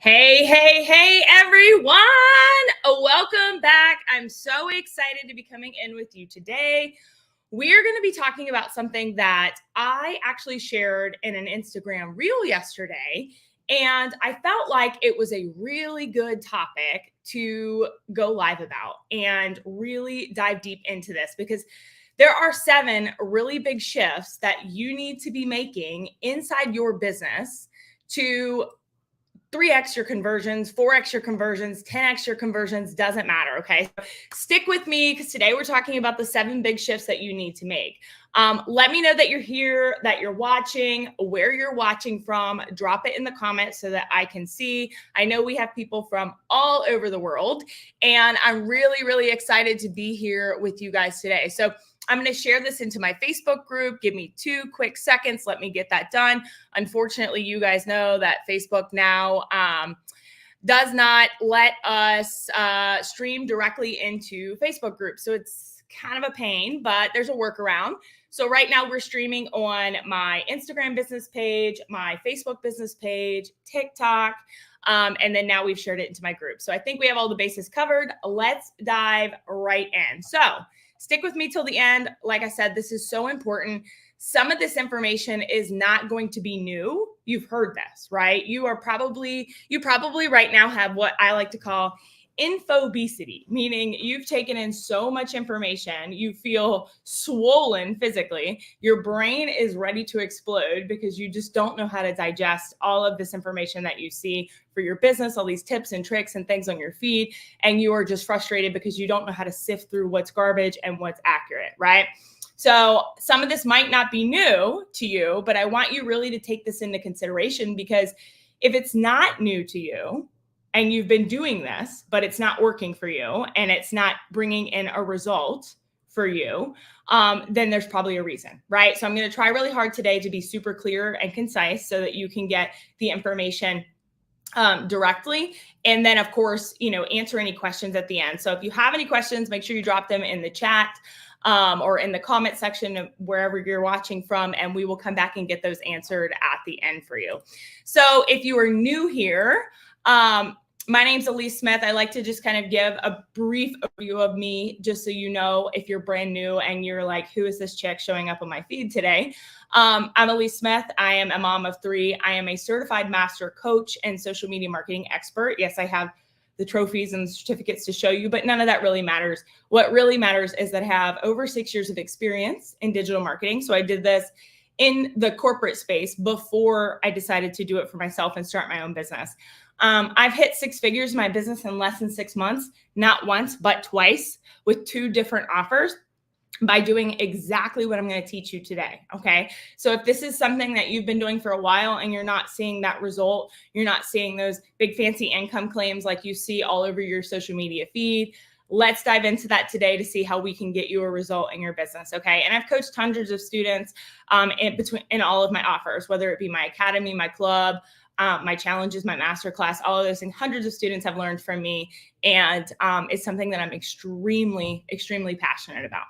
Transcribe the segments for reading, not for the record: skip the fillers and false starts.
Hey, everyone. Welcome back. I'm so excited to be coming in with you today. We're going to be talking about something that I actually shared in an Instagram reel yesterday, and I felt like it was a really good topic to go live about and really dive deep into this because there are 7 really big shifts that you need to be making inside your business to 3x your conversions, 4x your conversions, 10x your conversions, doesn't matter. Okay. So stick with me because today we're talking about the 7 big shifts that you need to make. Let me know that you're here, that you're watching, where you're watching from. Drop it in the comments so that I can see. I know we have people from all over the world, and I'm really, really excited to be here with you guys today. So I'm going to share this into my Facebook group. Give me 2 quick seconds. Let me get that done. Unfortunately, you guys know that Facebook now does not let us stream directly into Facebook groups. So it's kind of a pain, but there's a workaround. So right now we're streaming on my Instagram business page, my Facebook business page, TikTok, and then now we've shared it into my group. So I think we have all the bases covered. Let's dive right in. So stick with me till the end. Like I said, this is so important. Some of this information is not going to be new. You've heard this, right? You probably right now have what I like to call infobesity, meaning you've taken in so much information, you feel swollen physically, your brain is ready to explode because you just don't know how to digest all of this information that you see for your business, all these tips and tricks and things on your feed, and you are just frustrated because you don't know how to sift through what's garbage and what's accurate, right? So some of this might not be new to you, but I want you really to take this into consideration because if it's not new to you, and you've been doing this, but it's not working for you and it's not bringing in a result for you, then there's probably a reason, right? So I'm going to try really hard today to be super clear and concise so that you can get the information directly. And then of course, answer any questions at the end. So if you have any questions, make sure you drop them in the chat or in the comment section of wherever you're watching from, and we will come back and get those answered at the end for you. So if you are new here, my name's Elise Smith. I like to just kind of give a brief overview of me, just so you know if you're brand new and you're like, who is this chick showing up on my feed today? I'm Elise Smith. I am a mom of 3. I am a certified master coach and social media marketing expert. Yes, I have the trophies and certificates to show you, but none of that really matters. What really matters is that I have over 6 years of experience in digital marketing. So I did this in the corporate space before I decided to do it for myself and start my own business. I've hit 6 figures in my business in less than 6 months, not once, but twice with 2 different offers by doing exactly what I'm going to teach you today. Okay. So if this is something that you've been doing for a while and you're not seeing that result, you're not seeing those big fancy income claims like you see all over your social media feed, let's dive into that today to see how we can get you a result in your business. Okay. And I've coached hundreds of students in all of my offers, whether it be my academy, my club, my challenges, my masterclass, all of those things. Hundreds of students have learned from me, and it's something that I'm extremely, extremely passionate about.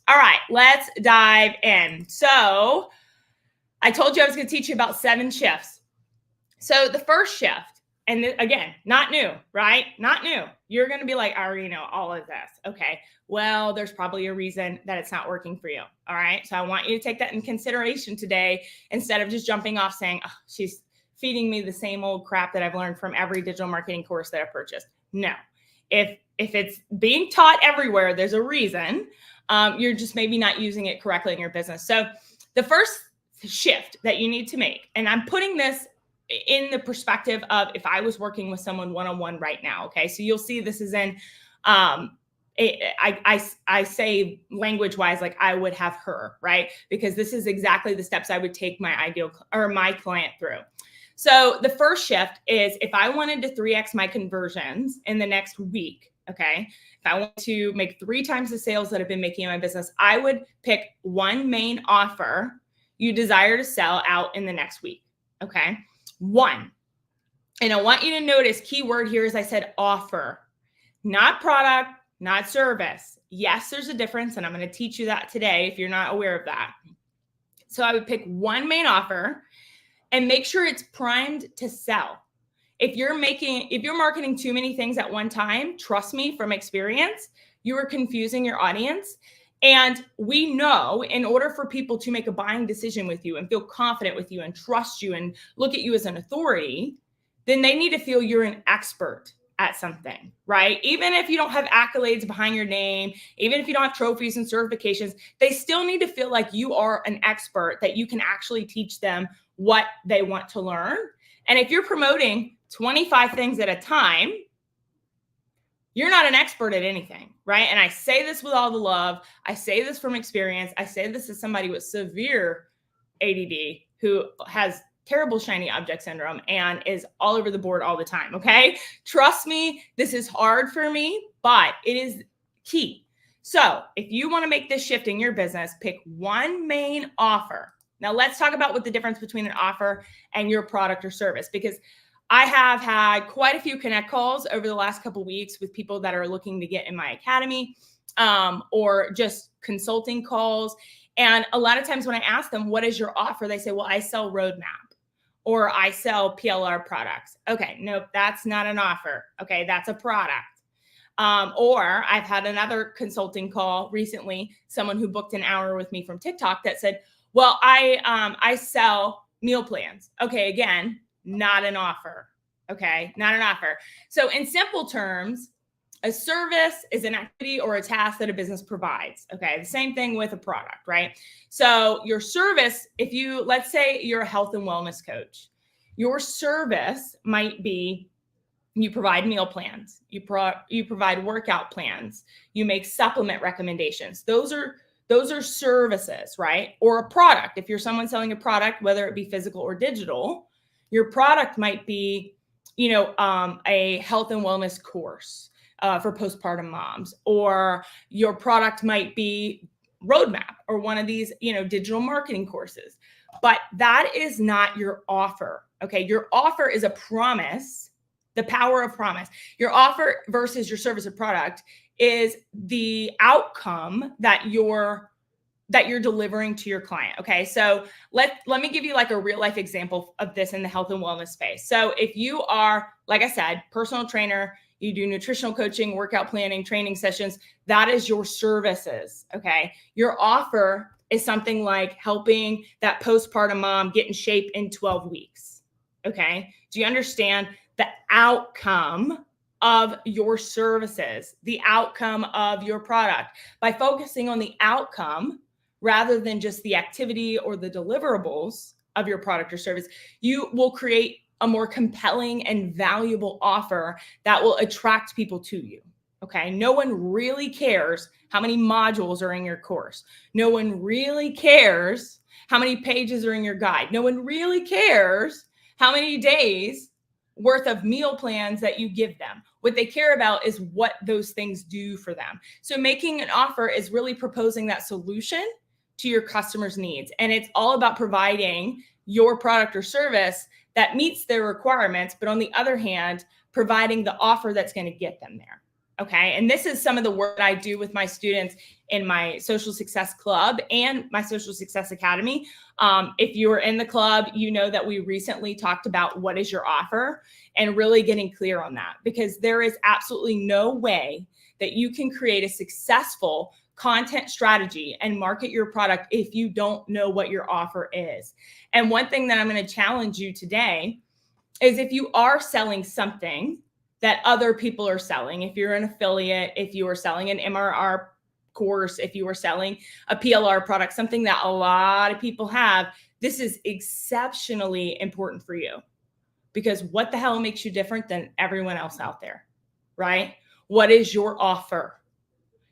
All right, let's dive in. So I told you I was going to teach you about 7 shifts. So the first shift, and again, not new, right? Not new. You're going to be like, I already know all of this. Okay, well, there's probably a reason that it's not working for you. All right, so I want you to take that in consideration today instead of just jumping off saying, oh, she's feeding me the same old crap that I've learned from every digital marketing course that I've purchased. No, if it's being taught everywhere, there's a reason. You're just maybe not using it correctly in your business. So the first shift that you need to make, and I'm putting this in the perspective of if I was working with someone one-on-one right now. Okay. So you'll see this is in, I say language wise, like I would have her, right? Because this is exactly the steps I would take my client through. So the first shift is if I wanted to 3x my conversions in the next week, okay, if I want to make 3 times the sales that I've been making in my business, I would pick one main offer you desire to sell out in the next week, okay? 1. And I want you to notice, keyword here is I said offer, not product, not service. Yes, there's a difference, and I'm going to teach you that today if you're not aware of that. So I would pick one main offer and make sure it's primed to sell. if you're marketing too many things at one time, trust me from experience, you are confusing your audience. And we know in order for people to make a buying decision with you and feel confident with you and trust you and look at you as an authority, then they need to feel you're an expert at something, right? Even if you don't have accolades behind your name, even if you don't have trophies and certifications, they still need to feel like you are an expert, that you can actually teach them what they want to learn. And if you're promoting 25 things at a time, you're not an expert at anything, right? And I say this with all the love. I say this from experience. I say this as somebody with severe ADD who has terrible shiny object syndrome and is all over the board all the time, okay? Trust me, this is hard for me, but it is key. So if you want to make this shift in your business, pick one main offer. Now let's talk about what the difference between an offer and your product or service, because I have had quite a few connect calls over the last couple of weeks with people that are looking to get in my academy, or just consulting calls. And a lot of times when I ask them, what is your offer? They say, well, I sell Roadmap or I sell PLR products. Okay, nope, that's not an offer. Okay, that's a product. Or I've had another consulting call recently, someone who booked an hour with me from TikTok that said, well, I sell meal plans. Okay, again, not an offer. Okay, not an offer. So in simple terms, a service is an activity or a task that a business provides. Okay, the same thing with a product, right? So your service, let's say you're a health and wellness coach, your service might be you provide meal plans, you provide workout plans, you make supplement recommendations. Those are services, right? Or a product. If you're someone selling a product, whether it be physical or digital, your product might be, a health and wellness course for postpartum moms, or your product might be Roadmap or one of these, digital marketing courses. But that is not your offer. Okay. Your offer is a promise, the power of promise. Your offer versus your service or product is the outcome that you're delivering to your client. Okay. So let me give you like a real life example of this in the health and wellness space. So if you are, like I said, personal trainer, you do nutritional coaching, workout planning, training sessions, that is your services. Okay. Your offer is something like helping that postpartum mom get in shape in 12 weeks. Okay. Do you understand the outcome of your services, the outcome of your product? By focusing on the outcome rather than just the activity or the deliverables of your product or service, you will create a more compelling and valuable offer that will attract people to you. Okay. No one really cares how many modules are in your course. No one really cares how many pages are in your guide. No one really cares how many days worth of meal plans that you give them. What they care about is what those things do for them. So making an offer is really proposing that solution to your customers' needs. And it's all about providing your product or service that meets their requirements, but on the other hand, providing the offer that's going to get them there. Okay. And this is some of the work I do with my students in my Social Success Club and my Social Success Academy. If you were in the club, you know that we recently talked about what is your offer and really getting clear on that, because there is absolutely no way that you can create a successful content strategy and market your product if you don't know what your offer is. And one thing that I'm going to challenge you today is, if you are selling something that other people are selling, if you're an affiliate, if you are selling an MRR course, if you are selling a PLR product, something that a lot of people have, this is exceptionally important for you, because what the hell makes you different than everyone else out there, right? What is your offer?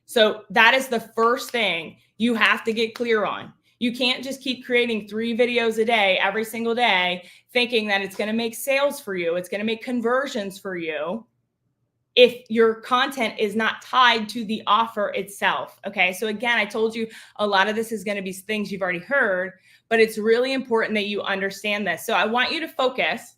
So that is the first thing you have to get clear on. You can't just keep creating 3 videos a day, every single day, thinking that it's going to make sales for you. It's going to make conversions for you if your content is not tied to the offer itself. Okay. So again, I told you a lot of this is going to be things you've already heard, but it's really important that you understand this. So I want you to focus.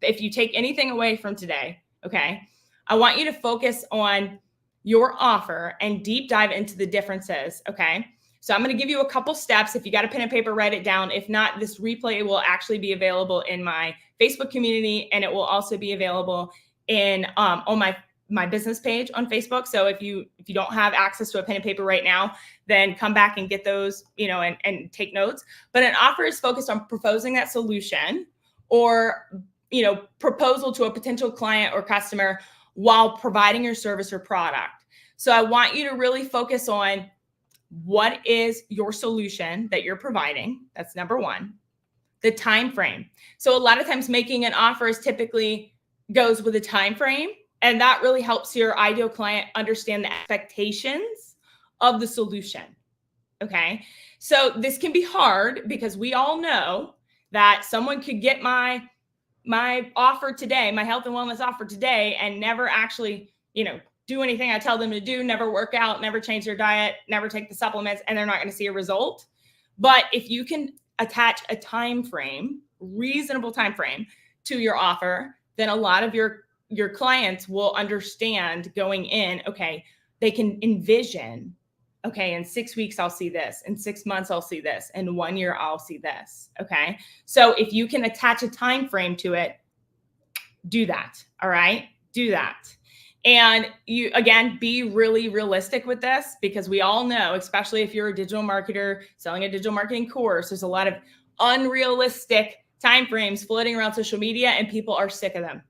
If you take anything away from today, okay, I want you to focus on your offer and deep dive into the differences. Okay. So I'm going to give you a couple steps. If you got a pen and paper, write it down. If not, this replay will actually be available in my Facebook community, and it will also be available in on my business page on Facebook. So if you don't have access to a pen and paper right now, then come back and get those, and take notes. But an offer is focused on proposing that solution or, proposal to a potential client or customer while providing your service or product. So I want you to really focus on what is your solution that you're providing. That's number one. The time frame. So a lot of times making an offer is typically goes with a time frame, and that really helps your ideal client understand the expectations of the solution. Okay. So this can be hard because we all know that someone could get my offer today, my health and wellness offer today, and never actually, do anything I tell them to do, never work out, never change their diet, never take the supplements, and they're not going to see a result. But if you can attach a time frame, reasonable time frame to your offer, then a lot of your clients will understand going in, okay, they can envision, okay, in 6 weeks, I'll see this. In 6 months, I'll see this. In 1 year, I'll see this. Okay. So if you can attach a time frame to it, do that. All right. Do that. And you, again, be really realistic with this, because we all know, especially if you're a digital marketer selling a digital marketing course, there's a lot of unrealistic timeframes floating around social media, and people are sick of them.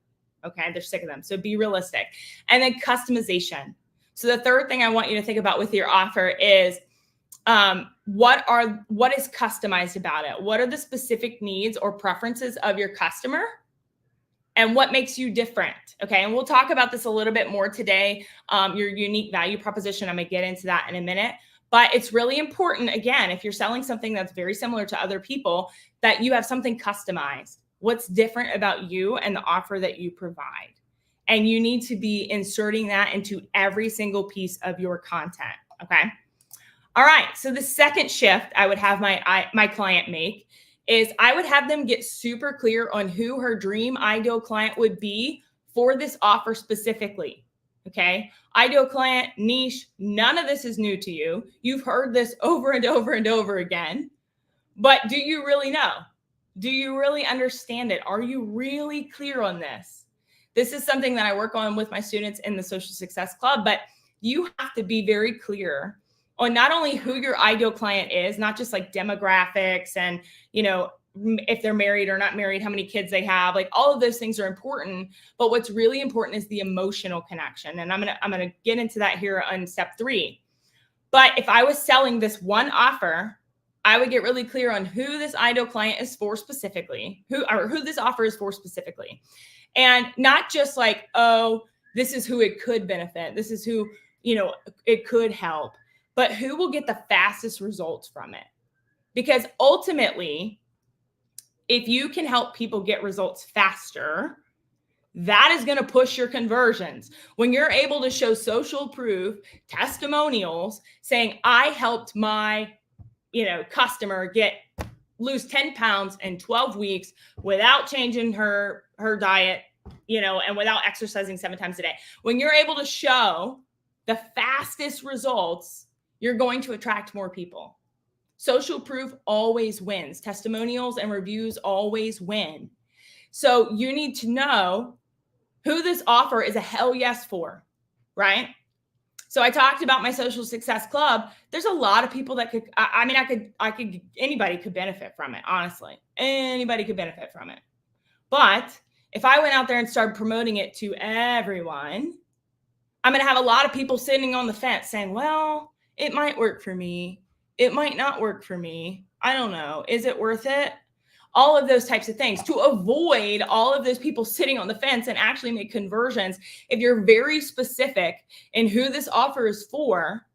Okay. They're sick of them. So be realistic. And then customization. So the third thing I want you to think about with your offer is what is customized about it? What are the specific needs or preferences of your customer? And what makes you different? Okay. And we'll talk about this a little bit more today. Your unique value proposition. I'm going to get into that in a minute. But it's really important, again, if you're selling something that's very similar to other people, that you have something customized. What's different about you and the offer that you provide? And you need to be inserting that into every single piece of your content. Okay. All right. So the second shift I would have my client make is I would have them get super clear on who her dream ideal client would be for this offer specifically. Okay. Ideal client, niche, none of this is new to you. You've heard this over and over and over again, but do you really know? Do you really understand it? Are you really clear on this? This is something that I work on with my students in the Social Success Club, but you have to be very clear on not only who your ideal client is, not just like demographics and, if they're married or not married, how many kids they have, like all of those things are important. But what's really important is the emotional connection. And I'm going to get into that here on step 3. But if I was selling this one offer, I would get really clear on who this ideal client is for specifically, who this offer is for specifically. And not just like, oh, this is who it could benefit. This is who, it could help, but who will get the fastest results from it. Because ultimately, if you can help people get results faster, that is going to push your conversions. When you're able to show social proof, testimonials saying, I helped my, customer lose 10 pounds in 12 weeks without changing her diet, and without exercising 7 times a day. When you're able to show the fastest results, you're going to attract more people. Social proof always wins. Testimonials and reviews always win. So you need to know who this offer is a hell yes for, right? So I talked about my Social Success Club. There's a lot of people that anybody could benefit from it. Honestly, anybody could benefit from it. But if I went out there and started promoting it to everyone, I'm going to have a lot of people sitting on the fence saying, well, it might work for me. It might not work for me. I don't know. Is it worth it? All of those types of things. To avoid all of those people sitting on the fence and actually make conversions, if you're very specific in who this offer is for,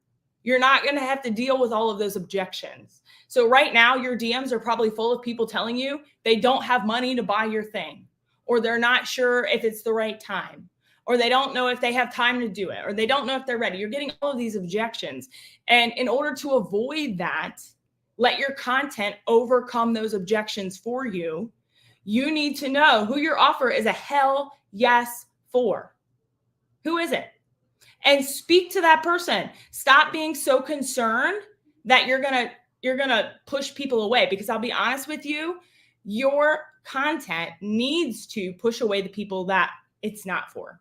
you're not going to have to deal with all of those objections. So right now, your DMs are probably full of people telling you they don't have money to buy your thing, or they're not sure if it's the right time, or they don't know if they have time to do it, or they don't know if they're ready. You're getting all of these objections. And in order to avoid that, let your content overcome those objections for you. You need to know who your offer is a hell yes for. Who is it? And speak to that person. Stop being so concerned that you're gonna push people away, because I'll be honest with you, your content needs to push away the people that it's not for,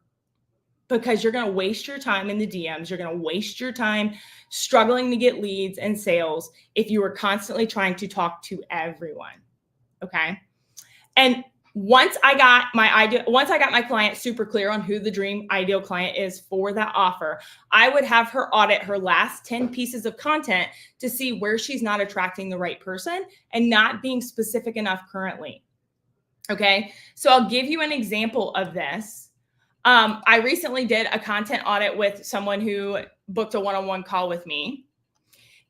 because you're going to waste your time in the DMs. You're going to waste your time struggling to get leads and sales if you are constantly trying to talk to everyone. Okay. And once I got my client super clear on who the dream ideal client is for that offer, I would have her audit her last 10 pieces of content to see where she's not attracting the right person and not being specific enough currently. Okay. So I'll give you an example of this. I recently did a content audit with someone who booked a one-on-one call with me.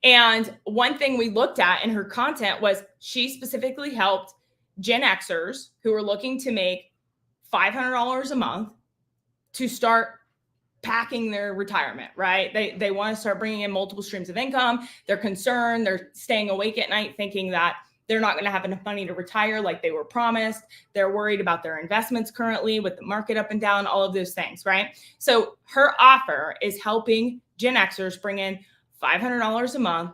And one thing we looked at in her content was she specifically helped Gen Xers who are looking to make $500 a month to start packing their retirement, right? They want to start bringing in multiple streams of income. They're concerned. They're staying awake at night thinking that they're not going to have enough money to retire like they were promised. They're worried about their investments currently with the market up and down, all of those things, right? So her offer is helping Gen Xers bring in $500 a month,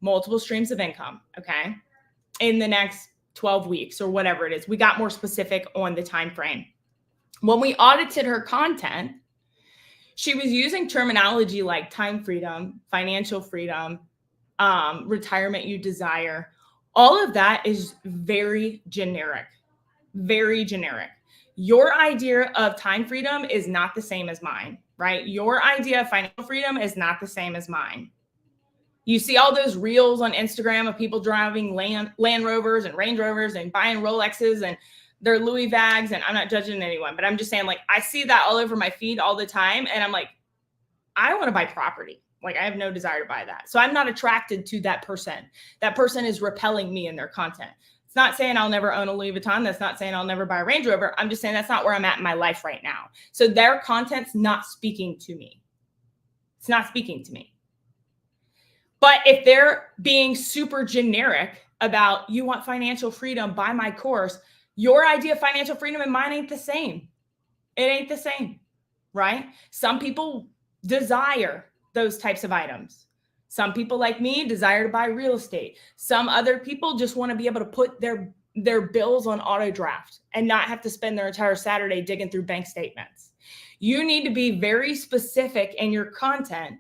multiple streams of income, okay, in the next 12 weeks or whatever it is. We got more specific on the time frame. When we audited her content, she was using terminology like time freedom, financial freedom, retirement you desire. All of that is very generic, very generic. Your idea of time freedom is not the same as mine, right? Your idea of financial freedom is not the same as mine. You see all those reels on Instagram of people driving Land Rovers and Range Rovers and buying Rolexes and their Louis bags. And I'm not judging anyone, but I'm just saying, like, I see that all over my feed all the time. And I'm like, I want to buy property. Like, I have no desire to buy that. So I'm not attracted to that person. That person is repelling me in their content. It's not saying I'll never own a Louis Vuitton. That's not saying I'll never buy a Range Rover. I'm just saying that's not where I'm at in my life right now. So their content's not speaking to me. It's not speaking to me. But if they're being super generic about, you want financial freedom, buy my course, your idea of financial freedom and mine ain't the same. It ain't the same, right? Some people desire those types of items. Some people like me desire to buy real estate. Some other people just want to be able to put their bills on auto draft and not have to spend their entire Saturday digging through bank statements. You need to be very specific in your content,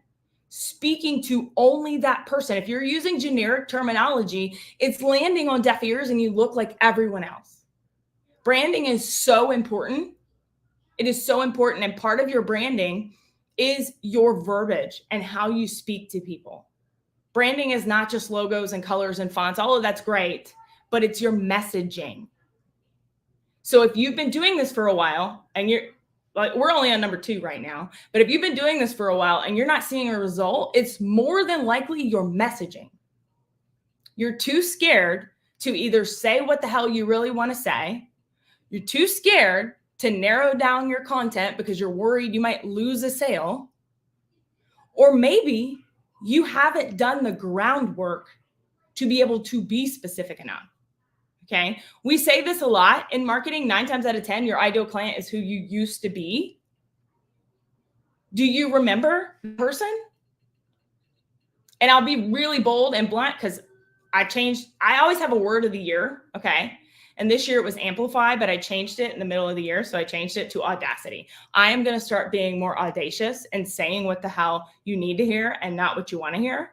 speaking to only that person. If you're using generic terminology, it's landing on deaf ears and you look like everyone else. Branding is so important. It is so important. And part of your branding is your verbiage and how you speak to people. Branding is not just logos and colors and fonts. All of that's great, but it's your messaging. So if you've been doing this for a while and you're like, we're only on number 2 right now, but if you've been doing this for a while and you're not seeing a result, it's more than likely your messaging. You're too scared to either say what the hell you really want to say. You're too scared to narrow down your content because you're worried you might lose a sale. Or maybe you haven't done the groundwork to be able to be specific enough. Okay. We say this a lot in marketing. 9 times out of 10, your ideal client is who you used to be. Do you remember the person? And I'll be really bold and blunt because I always have a word of the year. Okay. And this year it was amplify, but I changed it in the middle of the year. So I changed it to audacity. I am going to start being more audacious and saying what the hell you need to hear and not what you want to hear.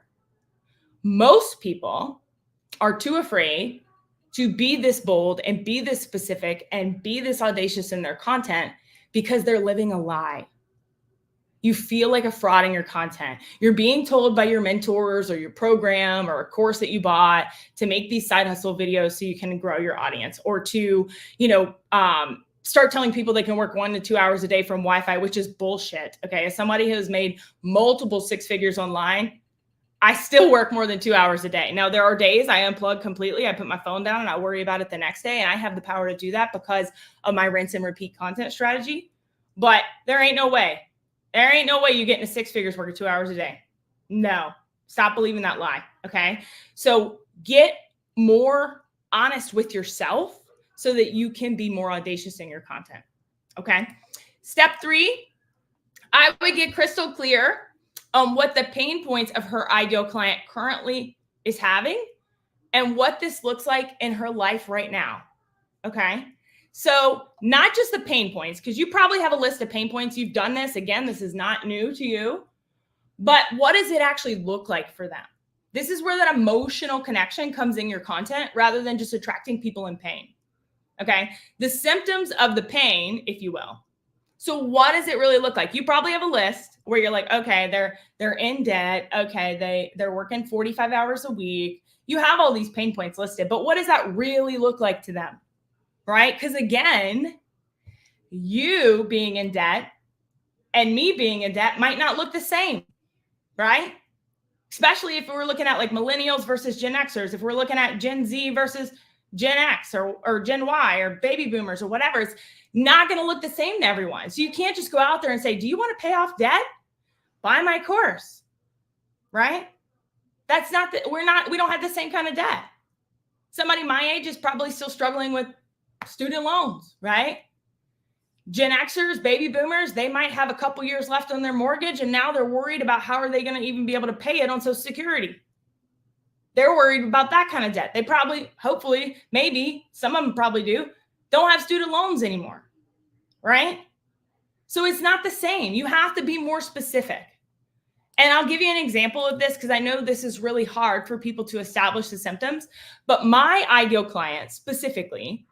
Most people are too afraid to be this bold and be this specific and be this audacious in their content because they're living a lie. You feel like a fraud in your content. You're being told by your mentors or your program or a course that you bought to make these side hustle videos so you can grow your audience, or to, start telling people they can work 1 to 2 hours a day from Wi-Fi, which is bullshit. Okay. As somebody who has made multiple 6 figures online, I still work more than 2 hours a day. Now, there are days I unplug completely. I put my phone down and I worry about it the next day. And I have the power to do that because of my rinse and repeat content strategy. But there ain't no way. There ain't no way you get into 6 figures working 2 hours a day. No, stop believing that lie. Okay. So get more honest with yourself so that you can be more audacious in your content. Okay. Step 3, I would get crystal clear on what the pain points of her ideal client currently is having and what this looks like in her life right now. Okay. So not just the pain points, because you probably have a list of pain points. You've done this. Again, this is not new to you, but what does it actually look like for them? This is where that emotional connection comes in your content rather than just attracting people in pain. Okay. The symptoms of the pain, if you will. So what does it really look like? You probably have a list where you're like, okay, they're in debt. Okay. They're working 45 hours a week. You have all these pain points listed, but what does that really look like to them? Right? Because again, you being in debt and me being in debt might not look the same, right? Especially if we're looking at like millennials versus Gen Xers, if we're looking at Gen Z versus Gen X or Gen Y or baby boomers or whatever, it's not going to look the same to everyone. So you can't just go out there and say, do you want to pay off debt? Buy my course, right? That's not we don't have the same kind of debt. Somebody my age is probably still struggling with student loans, right? Gen Xers, baby boomers, they might have a couple years left on their mortgage and now they're worried about how are they going to even be able to pay it on Social Security. They're worried about that kind of debt. They probably, hopefully, maybe, some of them probably don't have student loans anymore, right? So it's not the same. You have to be more specific. And I'll give you an example of this because I know this is really hard for people to establish the symptoms, but my ideal client specifically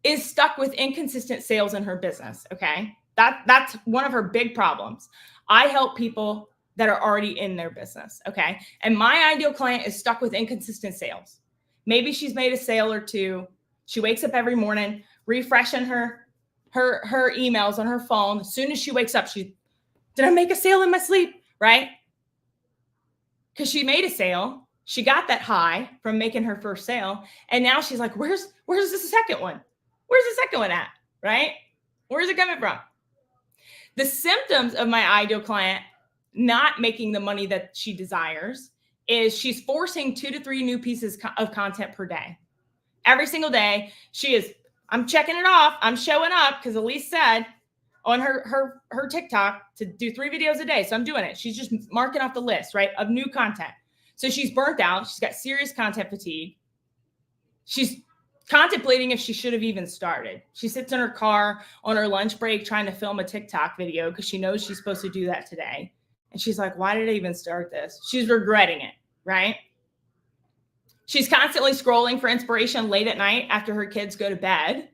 is stuck with inconsistent sales in her business, okay? That's one of her big problems. I help people that are already in their business, okay? And my ideal client is stuck with inconsistent sales. Maybe she's made a sale or two. She wakes up every morning, refreshing her emails on her phone. As soon as she wakes up, did I make a sale in my sleep, right? Because she made a sale. She got that high from making her first sale. And now she's like, where's the second one? Where's the second one at, right? Where's it coming from? The symptoms of my ideal client not making the money that she desires is she's forcing 2 to 3 new pieces of content per day. Every single day, I'm checking it off. I'm showing up because Elise said on her TikTok to do 3 videos a day. So I'm doing it. She's just marking off the list, right, of new content. So she's burnt out. She's got serious content fatigue. She's contemplating if she should have even started. She sits in her car on her lunch break trying to film a TikTok video because she knows she's supposed to do that today. And she's like, why did I even start this? She's regretting it, right? She's constantly scrolling for inspiration late at night after her kids go to bed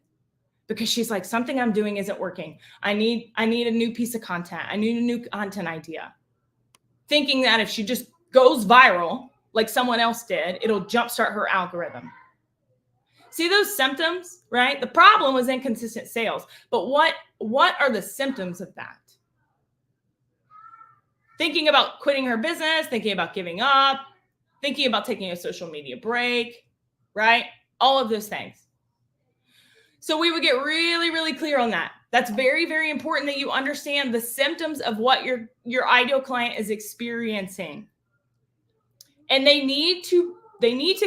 because she's like, something I'm doing isn't working. I need a new piece of content. I need a new content idea. Thinking that if she just goes viral like someone else did, it'll jumpstart her algorithm. See those symptoms, right? The problem was inconsistent sales. But what are the symptoms of that? Thinking about quitting her business, thinking about giving up, thinking about taking a social media break, right? All of those things. So we would get really, really clear on that. That's very, very important that you understand the symptoms of what your ideal client is experiencing. And they need to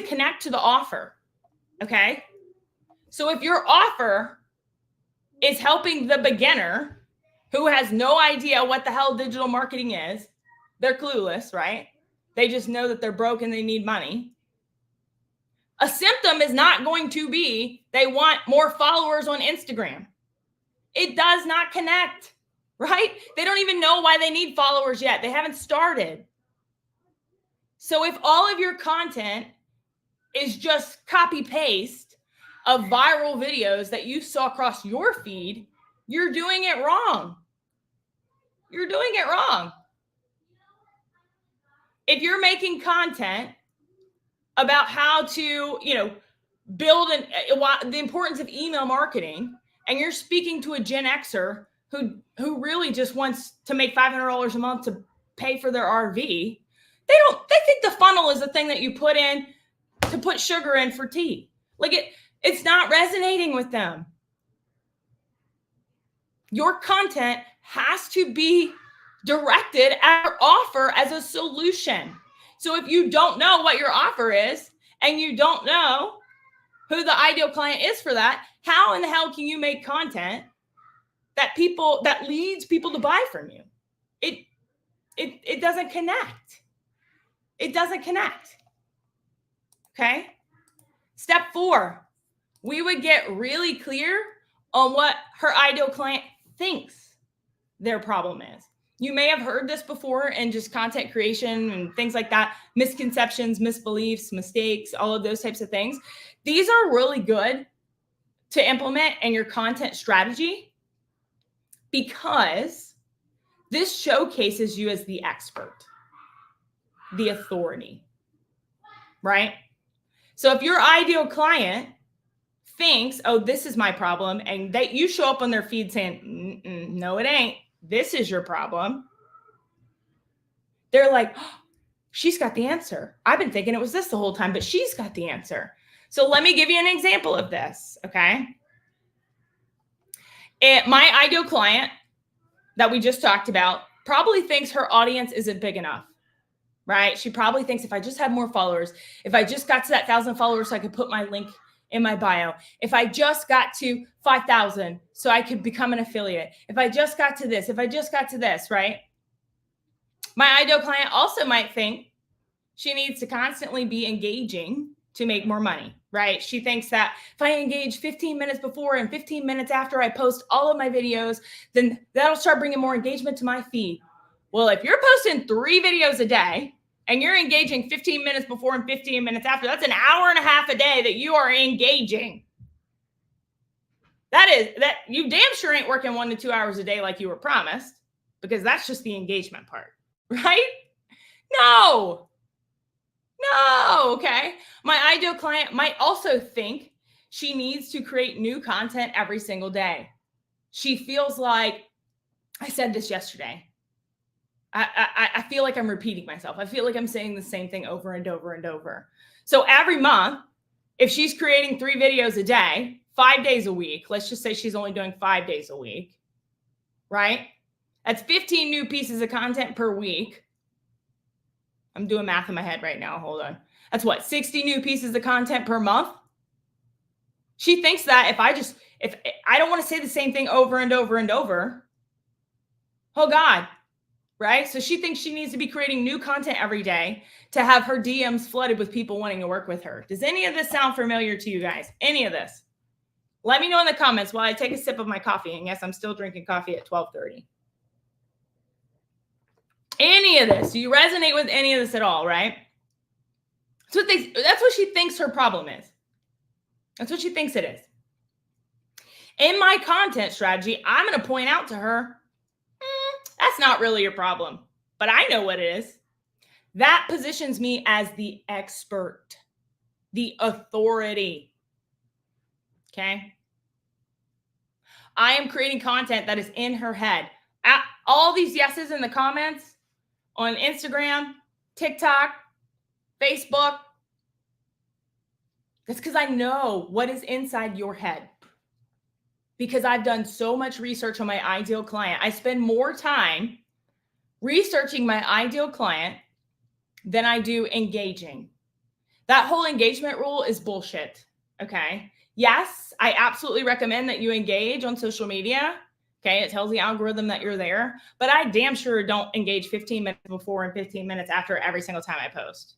connect to the offer. Okay. So if your offer is helping the beginner who has no idea what the hell digital marketing is, they're clueless, right? They just know that they're broke and they need money. A symptom is not going to be they want more followers on Instagram. It does not connect, right? They don't even know why they need followers yet. They haven't started. So if all of your content is just copy paste of viral videos that you saw across your feed, you're doing it wrong. You're doing it wrong. If you're making content about how to, build the importance of email marketing, and you're speaking to a Gen Xer who really just wants to make $500 a month to pay for their RV, they think the funnel is the thing that you put in to put sugar in for tea. Like it's not resonating with them. Your content has to be directed at your offer as a solution. So if you don't know what your offer is and you don't know who the ideal client is for that, how in the hell can you make content that leads people to buy from you? it doesn't connect. It doesn't connect. Okay. Step 4, we would get really clear on what her ideal client thinks their problem is. You may have heard this before in just content creation and things like that, misconceptions, misbeliefs, mistakes, all of those types of things. These are really good to implement in your content strategy because this showcases you as the expert, the authority, right? So if your ideal client thinks, oh, this is my problem, and that you show up on their feed saying, no, it ain't. This is your problem. They're like, oh, she's got the answer. I've been thinking it was this the whole time, but she's got the answer. So let me give you an example of this, okay? My ideal client that we just talked about probably thinks her audience isn't big enough, right? She probably thinks if I just had more followers, if I just got to that 1,000 followers so I could put my link in my bio, if I just got to 5,000 so I could become an affiliate, if I just got to this, if I just got to this, right? My ideal client also might think she needs to constantly be engaging to make more money, right? She thinks that if I engage 15 minutes before and 15 minutes after I post all of my videos, then that'll start bringing more engagement to my feed. Well, if you're posting 3 videos a day and you're engaging 15 minutes before and 15 minutes after, that's an hour and a half a day that you are engaging. That you damn sure ain't working 1 to 2 hours a day like you were promised, because that's just the engagement part, right? No, okay. My ideal client might also think she needs to create new content every single day. She feels like, I said this yesterday, I feel like I'm repeating myself. I feel like I'm saying the same thing over and over and over. So every month, if she's creating 3 videos a day, 5 days a week, let's just say she's only doing 5 days a week, right? That's 15 new pieces of content per week. I'm doing math in my head right now. Hold on. That's what, 60 new pieces of content per month? She thinks that if I don't want to say the same thing over and over and over, oh God, right? So she thinks she needs to be creating new content every day to have her DMs flooded with people wanting to work with her. Does any of this sound familiar to you guys? Any of this? Let me know in the comments while I take a sip of my coffee. And yes, I'm still drinking coffee at 12:30. Any of this? Do you resonate with any of this at all, right? That's what she thinks her problem is. That's what she thinks it is. In my content strategy, I'm going to point out to her, that's not really your problem, but I know what it is. That positions me as the expert, the authority. Okay. I am creating content that is in her head. All these yeses in the comments on Instagram, TikTok, Facebook. That's because I know what is inside your head. Because I've done so much research on my ideal client. I spend more time researching my ideal client than I do engaging. That whole engagement rule is bullshit. Okay. Yes, I absolutely recommend that you engage on social media. Okay. It tells the algorithm that you're there, but I damn sure don't engage 15 minutes before and 15 minutes after every single time I post.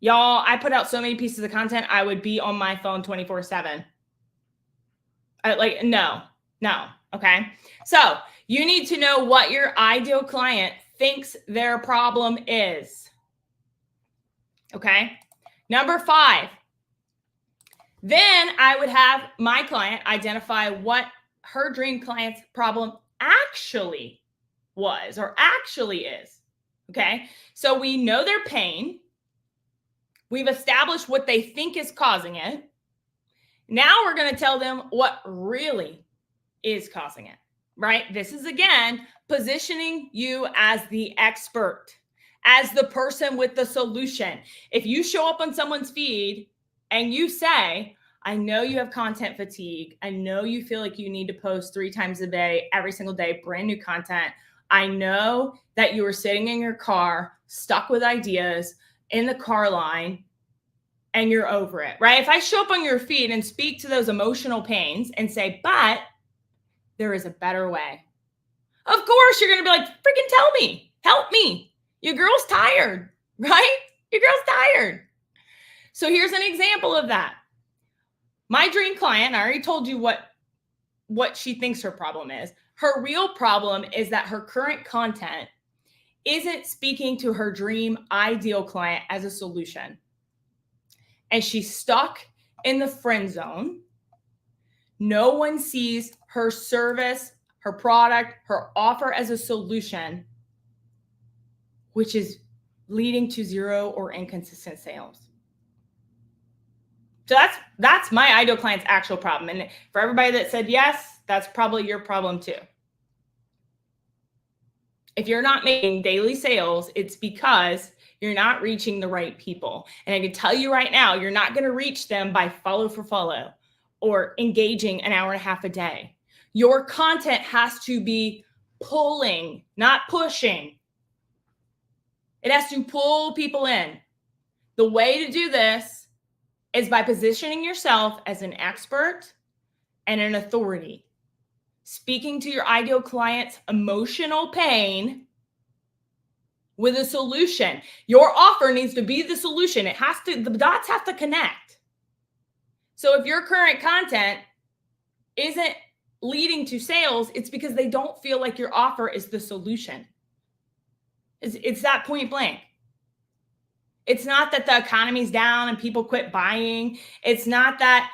Y'all, I put out so many pieces of content, I would be on my phone 24/7. No. Okay. So you need to know what your ideal client thinks their problem is. Okay. Number 5. Then I would have my client identify what her dream client's problem actually was or actually is. Okay. So we know their pain. We've established what they think is causing it. Now we're going to tell them what really is causing it, right? This is, again, positioning you as the expert, as the person with the solution. If you show up on someone's feed and you say, I know you have content fatigue. I know you feel like you need to post 3 times a day, every single day, brand new content. I know that you are sitting in your car, stuck with ideas in the car line, and you're over it, right? If I show up on your feed and speak to those emotional pains and say, but there is a better way. Of course, you're going to be like, freaking tell me, help me. Your girl's tired, right? Your girl's tired. So here's an example of that. My dream client, I already told you what she thinks her problem is. Her real problem is that her current content isn't speaking to her dream ideal client as a solution. And she's stuck in the friend zone. No one sees her service, her product, her offer as a solution, which is leading to zero or inconsistent sales. So that's my ideal client's actual problem. And for everybody that said yes, that's probably your problem too. If you're not making daily sales, it's because you're not reaching the right people. And I can tell you right now, you're not going to reach them by follow for follow or engaging an hour and a half a day. Your content has to be pulling, not pushing. It has to pull people in. The way to do this is by positioning yourself as an expert and an authority, speaking to your ideal client's emotional pain with a solution. Your offer needs to be the solution. The dots have to connect. So if your current content isn't leading to sales, it's because they don't feel like your offer is the solution. It's that point blank. It's not that the economy's down and people quit buying. It's not that,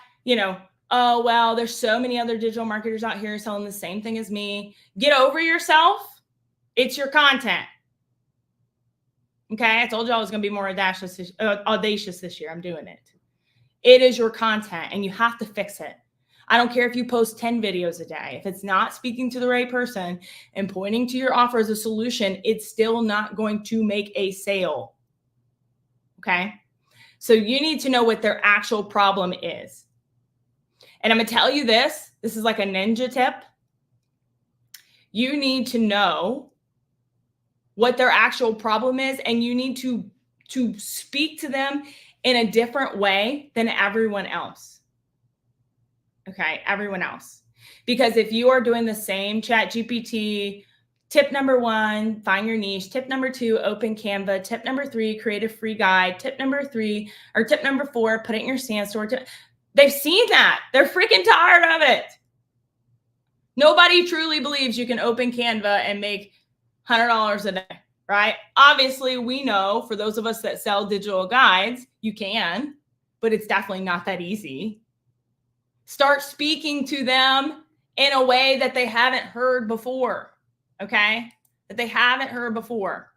oh, well, there's so many other digital marketers out here selling the same thing as me. Get over yourself. It's your content. Okay, I told you I was going to be more audacious this year. I'm doing it. It is your content, and you have to fix it. I don't care if you post 10 videos a day. If it's not speaking to the right person and pointing to your offer as a solution, it's still not going to make a sale. Okay, so you need to know what their actual problem is. And I'm going to tell you this. This is like a ninja tip. You need to know what their actual problem is, and you need to speak to them in a different way than everyone else. Okay, everyone else. Because if you are doing the same ChatGPT, tip number 1, find your niche. Tip number 2, open Canva. Tip number 3, create a free guide. Tip number 4, put it in your Sandstorm. They've seen that. They're freaking tired of it. Nobody truly believes you can open Canva and make $100 a day, right? Obviously, we know for those of us that sell digital guides, you can, but it's definitely not that easy. Start speaking to them in a way that they haven't heard before, okay? That they haven't heard before.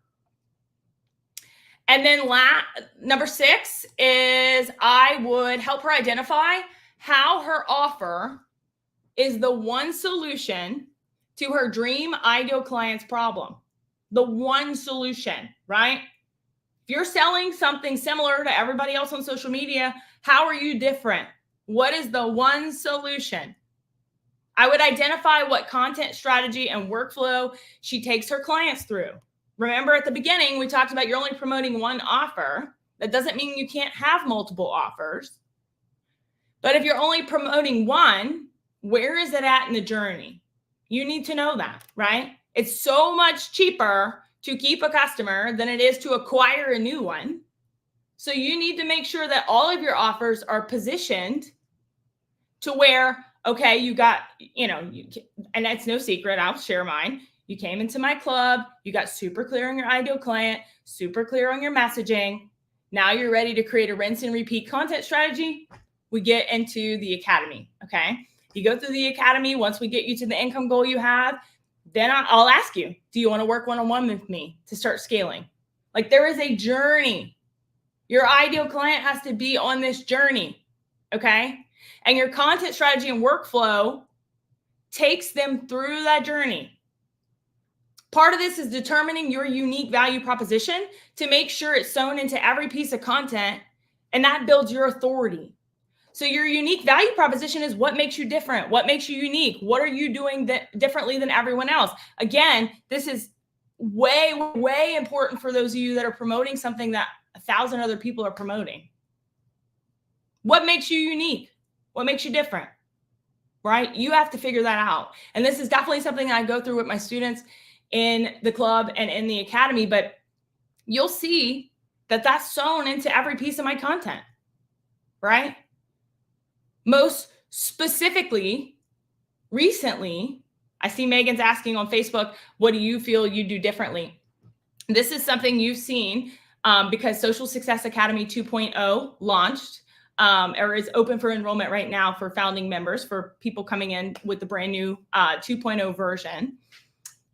And then number 6 is I would help her identify how her offer is the one solution to her dream ideal client's problem. The one solution, right? If you're selling something similar to everybody else on social media, how are you different? What is the one solution? I would identify what content strategy and workflow she takes her clients through. Remember at the beginning, we talked about you're only promoting one offer. That doesn't mean you can't have multiple offers. But if you're only promoting one, where is it at in the journey? You need to know that, right? It's so much cheaper to keep a customer than it is to acquire a new one. So you need to make sure that all of your offers are positioned to where, okay, you got, and that's no secret. I'll share mine. You came into my club. You got super clear on your ideal client, super clear on your messaging. Now you're ready to create a rinse and repeat content strategy. We get into the academy, okay? You go through the academy. Once we get you to the income goal you have, then I'll ask you, do you want to work one-on-one with me to start scaling? Like there is a journey. Your ideal client has to be on this journey, okay? And your content strategy and workflow takes them through that journey. Part of this is determining your unique value proposition to make sure it's sewn into every piece of content, and that builds your authority. So your unique value proposition is what makes you different, what makes you unique, what are you doing differently than everyone else? Again, this is way, way important for those of you that are promoting something that 1,000 other people are promoting. What makes you unique? What makes you different? right? You have to figure that out. And this is definitely something I go through with my students in the club and in the academy, but you'll see that that's sewn into every piece of my content, right? Most specifically, recently, I see Megan's asking on Facebook, what do you feel you do differently? This is something you've seen because Social Success Academy 2.0 launched or is open for enrollment right now for founding members, for people coming in with the brand new 2.0 version.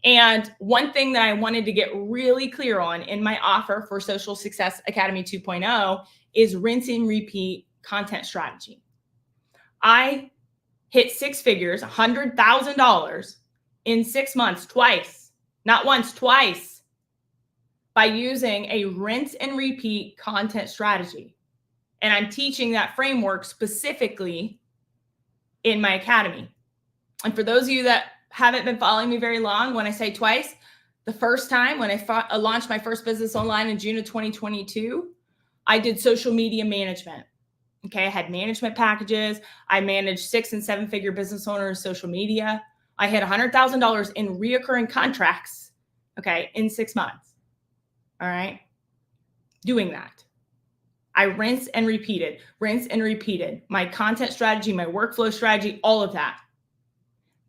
And one thing that I wanted to get really clear on in my offer for Social Success Academy 2.0 is rinse and repeat content strategy. I hit six figures, $100,000 in 6 months, twice, not once, twice, by using a rinse and repeat content strategy. And I'm teaching that framework specifically in my academy. And for those of you that haven't been following me very long, when I say twice, the first time when I launched my first business online in June of 2022, I did social media management. Okay, I had management packages. I managed 6 and 7 figure business owners' social media. I hit $100,000 in reoccurring contracts, okay, in 6 months. All right, doing that. I rinse and repeated my content strategy, my workflow strategy, all of that.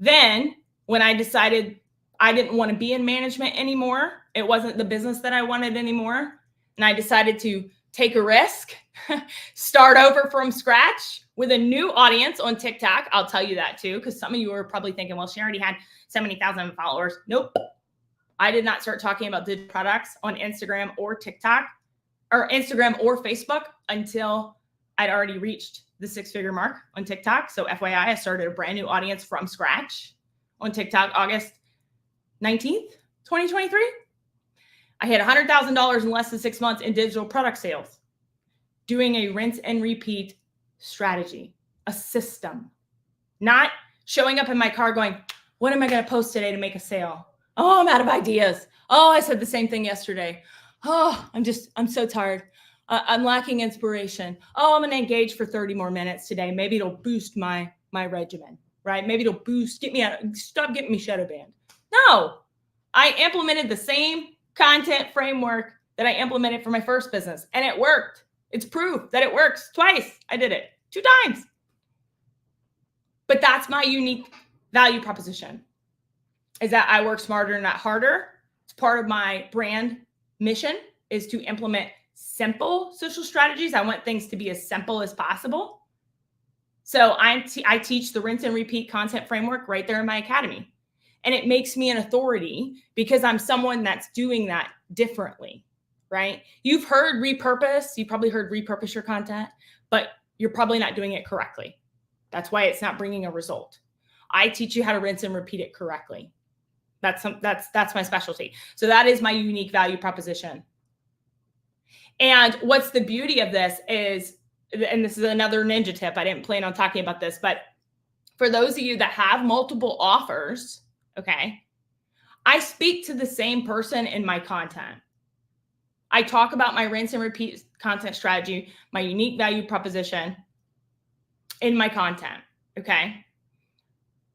Then when I decided I didn't want to be in management anymore, it wasn't the business that I wanted anymore, and I decided to take a risk, start over from scratch with a new audience on TikTok. I'll tell you that too, because some of you are probably thinking, well, she already had 70,000 followers. Nope. I did not start talking about digital products on Instagram or TikTok or Instagram or Facebook until I'd already reached the 6-figure mark on TikTok. So FYI, I started a brand new audience from scratch on TikTok, August 19th, 2023. I hit $100,000 in less than 6 months in digital product sales, doing a rinse and repeat strategy, a system, not showing up in my car going, what am I going to post today to make a sale? Oh, I'm out of ideas. Oh, I said the same thing yesterday. Oh, I'm so tired. I'm lacking inspiration. Oh, I'm going to engage for 30 more minutes today. Maybe it'll boost my regimen, right? Maybe it'll stop getting me shadow banned. No, I implemented the same content framework that I implemented for my first business, and it worked. It's proof that it works. Twice I did it, 2 times. But that's my unique value proposition, is that I work smarter, not harder. It's part of my brand mission, is to implement simple social strategies. I want things to be as simple as possible. So I teach the rinse and repeat content framework right there in my academy. And it makes me an authority because I'm someone that's doing that differently, right? You've heard repurpose. You probably heard repurpose your content, but you're probably not doing it correctly. That's why it's not bringing a result. I teach you how to rinse and repeat it correctly. That's my specialty. So that is my unique value proposition. And what's the beauty of this is, and this is another ninja tip, I didn't plan on talking about this, but for those of you that have multiple offers, okay, I speak to the same person in my content. I talk about my rinse and repeat content strategy, my unique value proposition in my content, okay?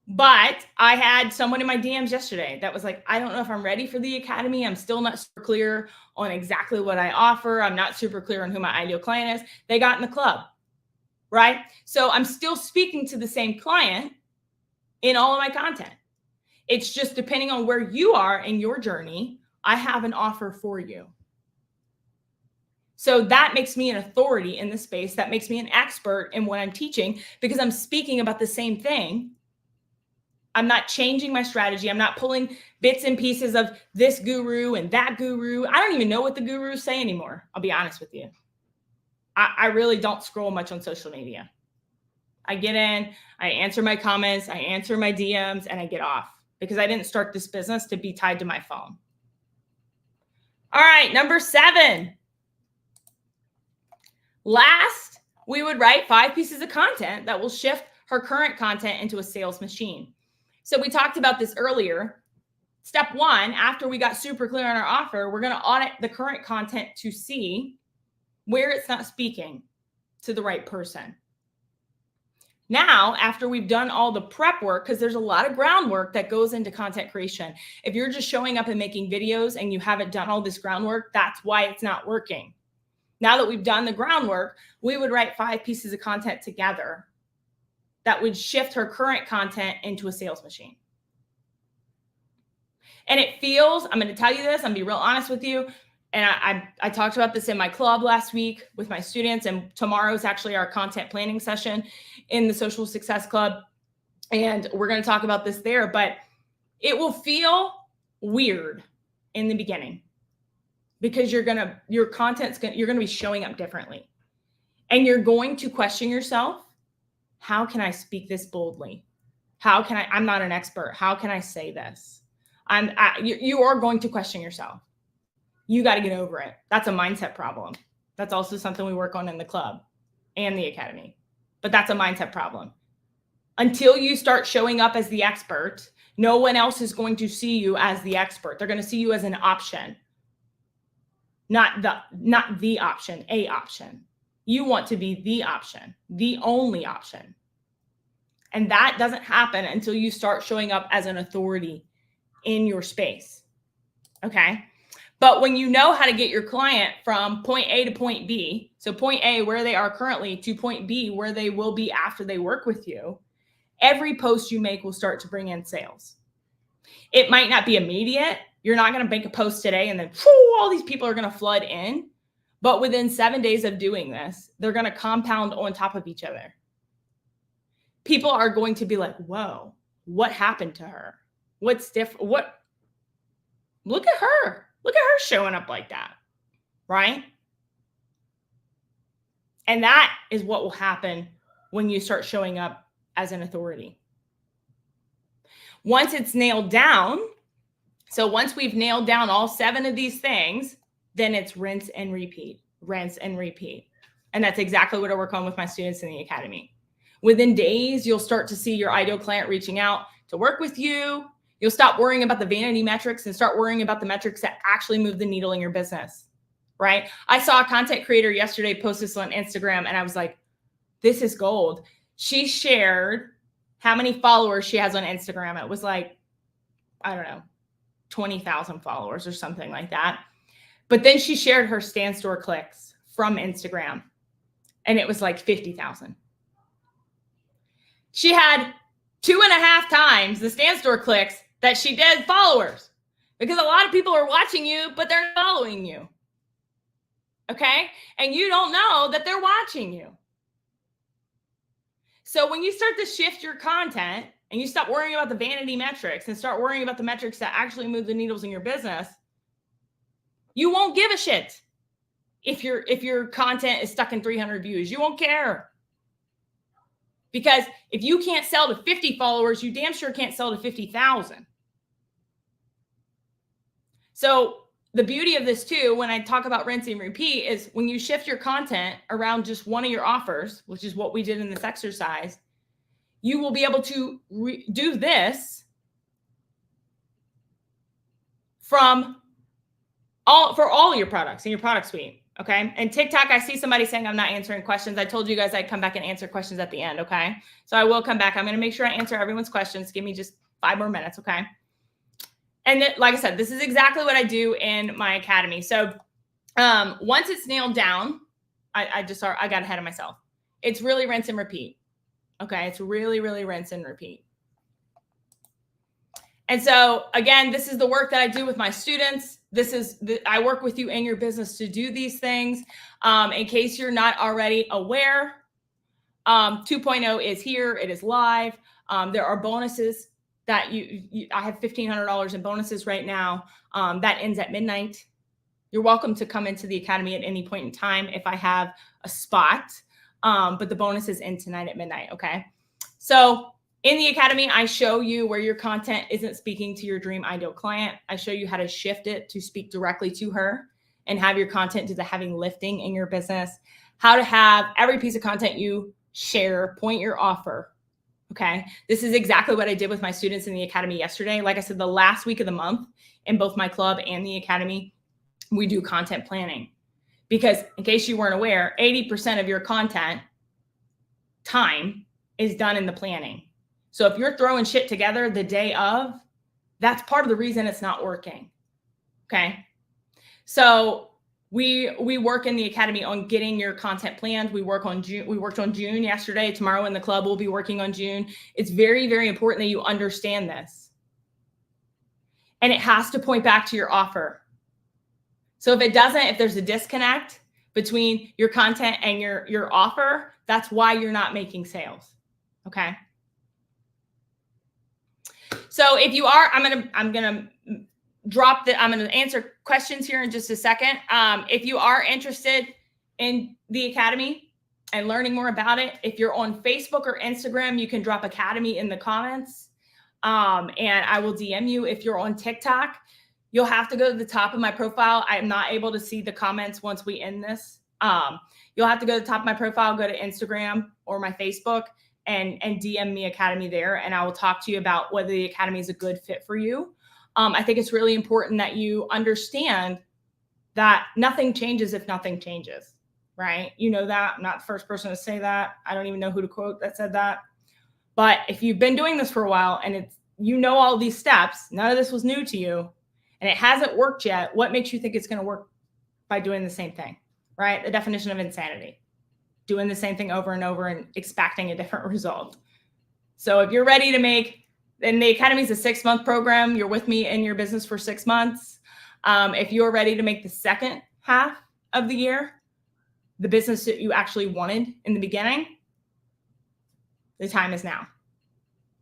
But I had someone in my DMs yesterday that was like, I don't know if I'm ready for the academy. I'm still not super clear on exactly what I offer. I'm not super clear on who my ideal client is. They got in the club, right? So I'm still speaking to the same client in all of my content. It's just depending on where you are in your journey, I have an offer for you. So that makes me an authority in the space. That makes me an expert in what I'm teaching because I'm speaking about the same thing. I'm not changing my strategy. I'm not pulling bits and pieces of this guru and that guru. I don't even know what the gurus say anymore. I'll be honest with you. I really don't scroll much on social media. I get in, I answer my comments, I answer my DMs, and I get off because I didn't start this business to be tied to my phone. All right, number 7. Last, we would write 5 pieces of content that will shift her current content into a sales machine. So we talked about this earlier. Step 1, after we got super clear on our offer, we're going to audit the current content to see where it's not speaking to the right person. Now, after we've done all the prep work, because there's a lot of groundwork that goes into content creation. If you're just showing up and making videos and you haven't done all this groundwork, that's why it's not working. Now that we've done the groundwork, we would write 5 pieces of content together that would shift her current content into a sales machine. And it feels, I'm going to tell you this, I'm going to be real honest with you. And I talked about this in my club last week with my students, and tomorrow is actually our content planning session in the Social Success Club. And we're going to talk about this there, but it will feel weird in the beginning because you're going to be showing up differently. And you're going to question yourself. How can I speak this boldly? I'm not an expert. How can I say this? You are going to question yourself. You got to get over it. That's a mindset problem. That's also something we work on in the club and the academy. But that's a mindset problem. Until you start showing up as the expert, no one else is going to see you as the expert. They're going to see you as an option. Not the option, a option. You want to be the option, the only option. And that doesn't happen until you start showing up as an authority in your space. Okay? But when you know how to get your client from point A to point B, so point A where they are currently to point B where they will be after they work with you, every post you make will start to bring in sales. It might not be immediate. You're not going to make a post today and then all these people are going to flood in. But within 7 days of doing this, they're going to compound on top of each other. People are going to be like, whoa, what happened to her? What's different? Look at her. Look at her showing up like that, right? And that is what will happen when you start showing up as an authority. Once it's nailed down, so once we've nailed down all 7 of these things, then it's rinse and repeat, rinse and repeat. And that's exactly what I work on with my students in the academy. Within days, you'll start to see your ideal client reaching out to work with you. You'll stop worrying about the vanity metrics and start worrying about the metrics that actually move the needle in your business, right? I saw a content creator yesterday post this on Instagram, and I was like, this is gold. She shared how many followers she has on Instagram. It was like, I don't know, 20,000 followers or something like that. But then she shared her stand store clicks from Instagram, and it was like 50,000. She had 2.5 times the stand store clicks that she did followers, because a lot of people are watching you, but they're not following you. Okay? And you don't know that they're watching you. So when you start to shift your content and you stop worrying about the vanity metrics and start worrying about the metrics that actually move the needles in your business, you won't give a shit if your content is stuck in 300 views. You won't care. Because if you can't sell to 50 followers, you damn sure can't sell to 50,000. So the beauty of this too, when I talk about rinse and repeat, is when you shift your content around just one of your offers, which is what we did in this exercise, you will be able to do this for all your products in your product suite. Okay. And TikTok, I see somebody saying I'm not answering questions. I told you guys I'd come back and answer questions at the end. Okay. So I will come back. I'm going to make sure I answer everyone's questions. Give me just 5 more minutes. Okay. And then, like I said, this is exactly what I do in my academy. So once it's nailed down, I got ahead of myself. It's really rinse and repeat. Okay. It's really, really rinse and repeat. And so again, this is the work that I do with my students. I work with you in your business to do these things. In case you're not already aware, 2.0 is here. It is live. There are bonuses that I have $1,500 in bonuses right now. That ends at midnight. You're welcome to come into the academy at any point in time if I have a spot. But the bonuses end tonight at midnight. Okay. So in the academy, I show you where your content isn't speaking to your dream ideal client. I show you how to shift it to speak directly to her and have your content do the heavy lifting in your business. How to have every piece of content you share point your offer. Okay. This is exactly what I did with my students in the academy yesterday. Like I said, the last week of the month in both my club and the academy, we do content planning, because in case you weren't aware, 80% of your content time is done in the planning. So if you're throwing shit together the day of, that's part of the reason it's not working. Okay. So we work in the academy on getting your content planned. We worked on June yesterday. Tomorrow in the club, we'll be working on June. It's very, very important that you understand this. And it has to point back to your offer. So if it doesn't, if there's a disconnect between your content and your offer, that's why you're not making sales. Okay. So if you are, I'm gonna answer questions here in just a second. If you are interested in the academy and learning more about it, if you're on Facebook or Instagram, you can drop academy in the comments. And I will DM you. If you're on TikTok, you'll have to go to the top of my profile. I'm not able to see the comments once we end this. You'll have to go to the top of my profile, go to Instagram or my Facebook and DM me academy there. And I will talk to you about whether the academy is a good fit for you. I think it's really important that you understand that nothing changes if nothing changes, right? You know that. I'm not the first person to say that. I don't even know who to quote that said that. But if you've been doing this for a while and you know all these steps, none of this was new to you, and it hasn't worked yet, what makes you think it's going to work by doing the same thing, right? The definition of insanity. Doing the same thing over and over and expecting a different result. So if you're ready to and the academy is a 6-month program. You're with me in your business for 6 months. If you're ready to make the second half of the year, the business that you actually wanted in the beginning, the time is now.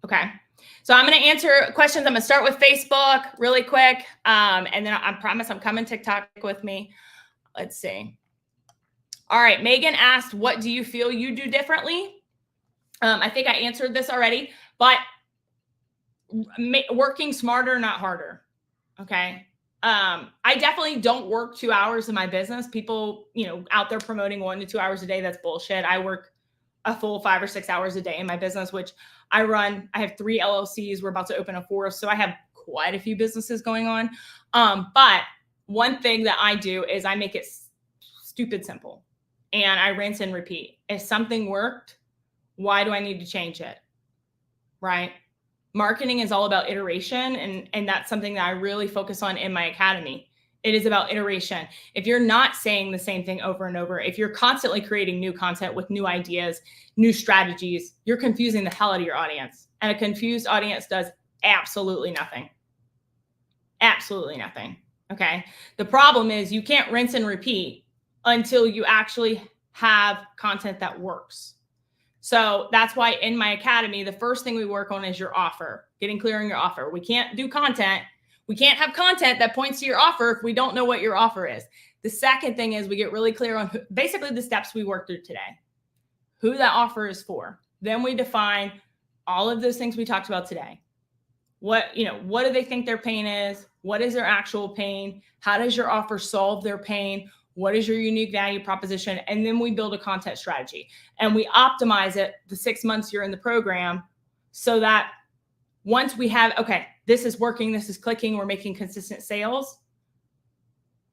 Okay. So I'm going to answer questions. I'm going to start with Facebook really quick. And then I promise I'm coming TikTok with me. Let's see. All right. Megan asked, what do you feel you do differently? I think I answered this already, but working smarter, not harder. Okay. I definitely don't work 2 hours in my business. People, out there promoting 1 to 2 hours a day. That's bullshit. I work a full 5 or 6 hours a day in my business, which I have 3 LLCs. We're about to open a 4th. So I have quite a few businesses going on. But one thing that I do is I make it stupid simple and I rinse and repeat. If something worked, why do I need to change it? Right? Marketing is all about iteration. And that's something that I really focus on in my academy. It is about iteration. If you're not saying the same thing over and over, if you're constantly creating new content with new ideas, new strategies, you're confusing the hell out of your audience. And a confused audience does absolutely nothing. Absolutely nothing. Okay. The problem is you can't rinse and repeat until you actually have content that works. So that's why in my academy, the first thing we work on is your offer, getting clear on your offer. We can't do content. We can't have content that points to your offer if we don't know what your offer is. The second thing is we get really clear on basically the steps we worked through today, who that offer is for. Then we define all of those things we talked about today. What do they think their pain is? What is their actual pain? How does your offer solve their pain? What is your unique value proposition? And then we build a content strategy and we optimize it the 6 months you're in the program so that once we have, okay, this is working, this is clicking, we're making consistent sales,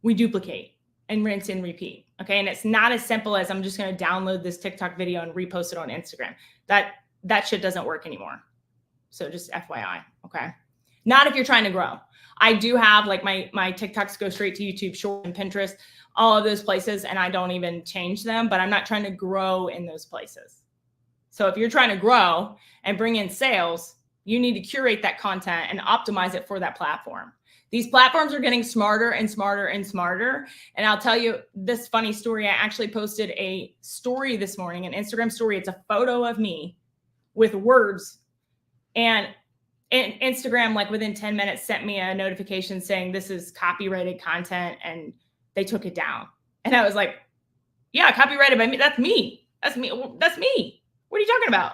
we duplicate and rinse and repeat. Okay. And it's not as simple as I'm just going to download this TikTok video and repost it on Instagram. That shit doesn't work anymore. So just FYI. Okay. Not if you're trying to grow. I do have like my TikToks go straight to YouTube, Short, and Pinterest, all of those places, and I don't even change them, but I'm not trying to grow in those places. So if you're trying to grow and bring in sales, you need to curate that content and optimize it for that platform. These platforms are getting smarter and smarter and smarter. And I'll tell you this funny story. I actually posted a story this morning, an Instagram story. It's a photo of me with words, and Instagram, like within 10 minutes, sent me a notification saying this is copyrighted content and they took it down. And I was like, yeah, copyrighted by me. That's me. That's me. That's me. What are you talking about?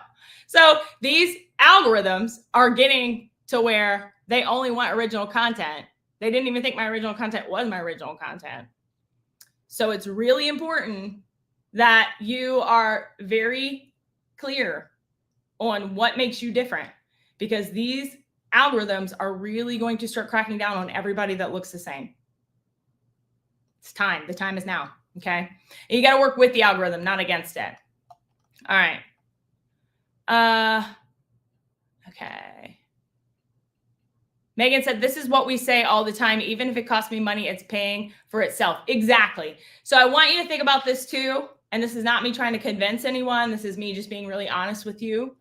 So these algorithms are getting to where they only want original content. They didn't even think my original content was my original content. So it's really important that you are very clear on what makes you different, because these algorithms are really going to start cracking down on everybody that looks the same. It's time. The time is now. Okay. And you got to work with the algorithm, not against it. All right. Okay. Megan said, this is what we say all the time. Even if it costs me money, it's paying for itself. Exactly. So I want you to think about this too. And this is not me trying to convince anyone. This is me just being really honest with you.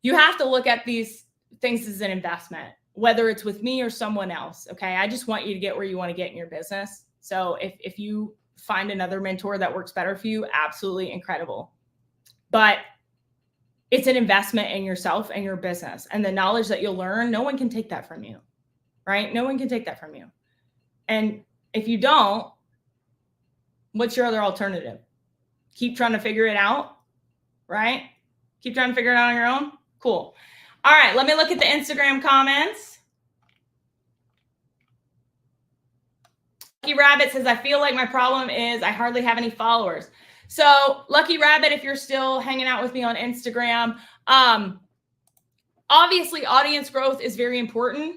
You have to look at these things as an investment, whether it's with me or someone else. Okay. I just want you to get where you want to get in your business. So if you find another mentor that works better for you, absolutely incredible. But it's an investment in yourself and your business, and the knowledge that you'll learn. No one can take that from you, right? No one can take that from you. And if you don't, what's your other alternative? Keep trying to figure it out, right? Keep trying to figure it out on your own. Cool. All right, let me look at the Instagram comments. Lucky Rabbit says, I feel like my problem is I hardly have any followers. So Lucky Rabbit, if you're still hanging out with me on Instagram, obviously audience growth is very important.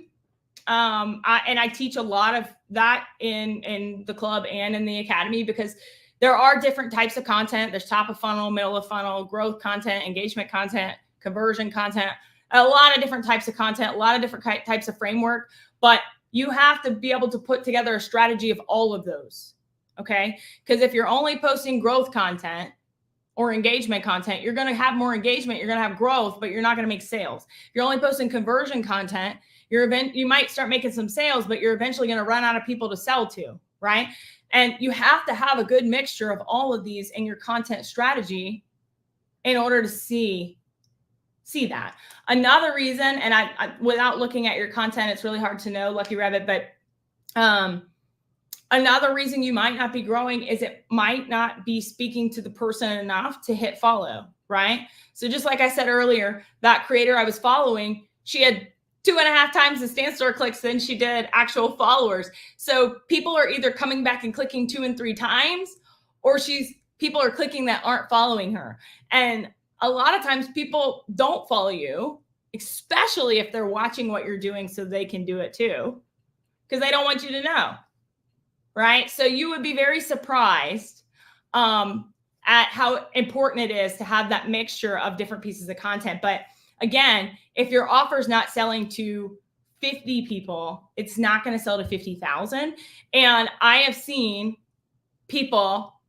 And I teach a lot of that in the club and in the academy, because there are different types of content. There's top of funnel, middle of funnel, growth content, engagement content, conversion content, a lot of different types of content, a lot of different types of framework, but you have to be able to put together a strategy of all of those. Okay. Because if you're only posting growth content or engagement content, you're going to have more engagement, you're going to have growth, but you're not going to make sales. If you're only posting conversion content, you might start making some sales, but you're eventually going to run out of people to sell to, right? And you have to have a good mixture of all of these in your content strategy in order to see that. Another reason, and I without looking at your content, it's really hard to know, Lucky Rabbit, but another reason you might not be growing is it might not be speaking to the person enough to hit follow, right? So just like I said earlier, that creator I was following, she had 2.5 times the Stand Store clicks than she did actual followers. So people are either coming back and clicking 2 and 3 times, or people are clicking that aren't following her. And a lot of times people don't follow you, especially if they're watching what you're doing so they can do it too, because they don't want you to know. Right? So you would be very surprised at how important it is to have that mixture of different pieces of content. But again, if your offer is not selling to 50 people, it's not going to sell to 50,000. And I have seen people,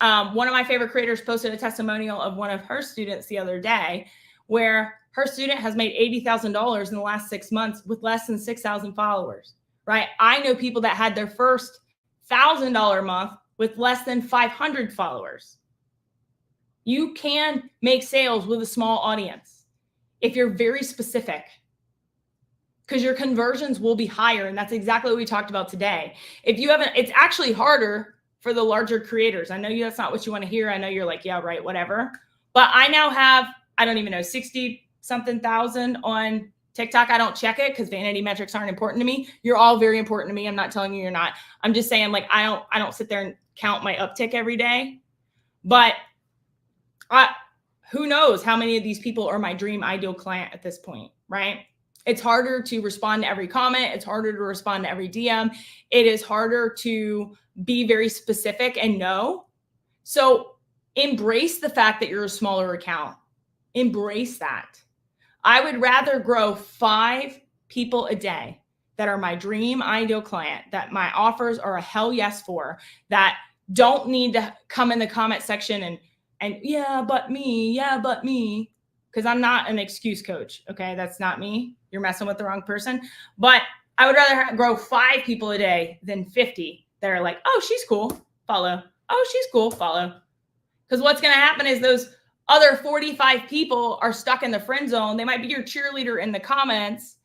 one of my favorite creators posted a testimonial of one of her students the other day, where her student has made $80,000 in the last 6 months with less than 6,000 followers, right? I know people that had their first $1,000 month with less than 500 followers. You can make sales with a small audience if you're very specific, because your conversions will be higher. And that's exactly what we talked about today. If you haven't, it's actually harder for the larger creators. I know that's not what you want to hear. I know you're like, yeah, right, whatever. But I now have, I don't even know, 60 something thousand on TikTok. I don't check it because vanity metrics aren't important to me. You're all very important to me. I'm not telling you you're not. I'm just saying, like, I don't sit there and count my uptick every day. But who knows how many of these people are my dream ideal client at this point, right? It's harder to respond to every comment. It's harder to respond to every DM. It is harder to be very specific and know. So embrace the fact that you're a smaller account. Embrace that. I would rather grow 5 people a day that are my dream ideal client, that my offers are a hell yes for, that don't need to come in the comment section and yeah, but me, because I'm not an excuse coach. Okay. That's not me. You're messing with the wrong person. But I would rather grow 5 people a day than 50 that are like, oh, she's cool, follow. Oh, she's cool, follow. Because what's going to happen is those other 45 people are stuck in the friend zone. They might be your cheerleader in the comments.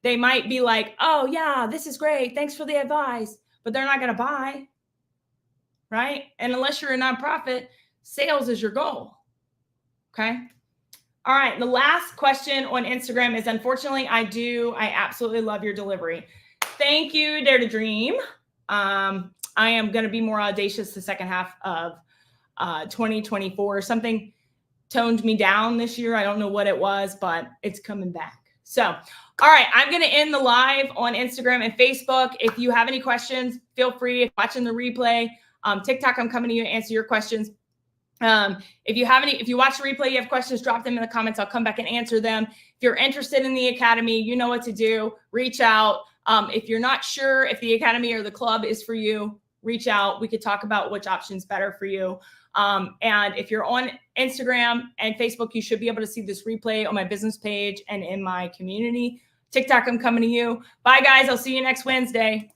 They might be like, oh yeah, this is great, thanks for the advice, but they're not going to buy, right? And unless you're a nonprofit, sales is your goal. Okay. All right. The last question on Instagram is, unfortunately, I absolutely love your delivery. Thank you, Dare to Dream. I am going to be more audacious the second half of 2024. Something toned me down this year. I don't know what it was, but it's coming back. So, all right, I'm going to end the live on Instagram and Facebook. If you have any questions, feel free. If you're watching the replay, TikTok, I'm coming to you to answer your questions. If you watch the replay, you have questions, drop them in the comments. I'll come back and answer them. If you're interested in the academy, you know what to do. Reach out. If you're not sure if the academy or the club is for you, reach out. We could talk about which option's better for you. And if you're on Instagram and Facebook, you should be able to see this replay on my business page and in my community. TikTok, I'm coming to you. Bye, guys. I'll see you next Wednesday.